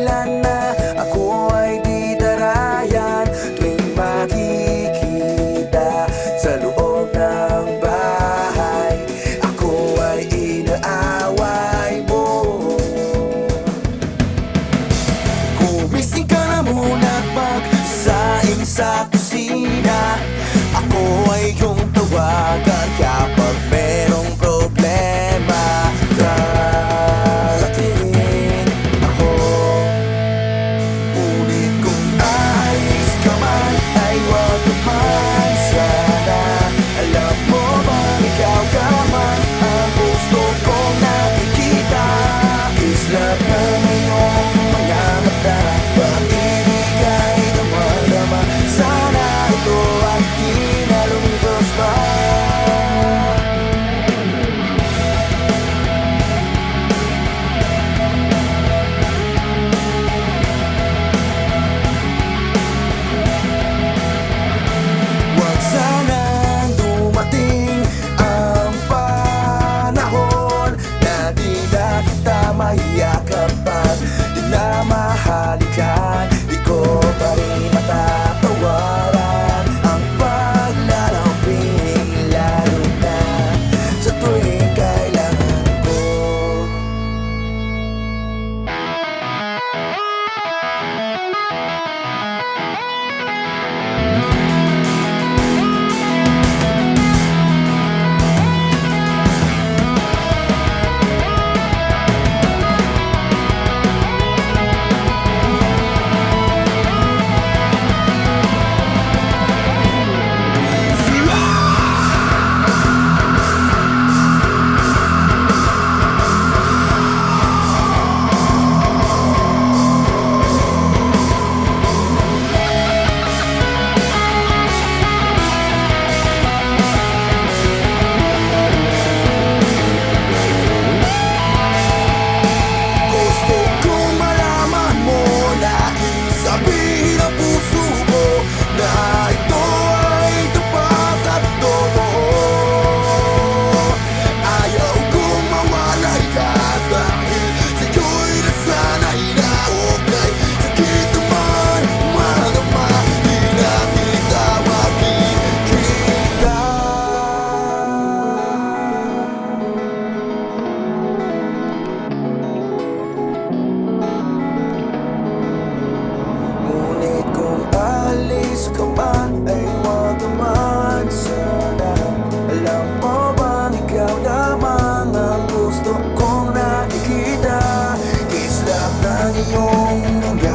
dahilan na ako ay di darayan tuwing makikita sa loob ng bahay. Ako ay inaaway mo. Gumising ka na muna at magsaing sa kusina. Ako ay iyong tawagan kapag merong problema. Darating ako, ngunit kung aalis ka man ay huwag naman sana. Alam mo ba ikaw ka man ang gusto kong nakikita? Kislap ng iyong mga mata, pag-ibig ay damadama. Sana ito ay di na lumibos pa. Huwag sanang dumating ang panahon na di na kita mahiyakapan, di na mahalikan. Di ko pa rin matatawaran ang paglalambing, lalo na sa tuwing kailangan ko. Gusto kong malaman mo na sabihin ang puso ko na ito ay tapat at totoo. Ayaw kong mawalay ka dahil sa'yo'y nasanay na okay. Sakit naman madama, di na kita makikita. Ngunit kung alis ka man ay huwag naman sana. Alam mo bang ikaw lamang ang gusto kong nakikita? Kislap ng iyong mga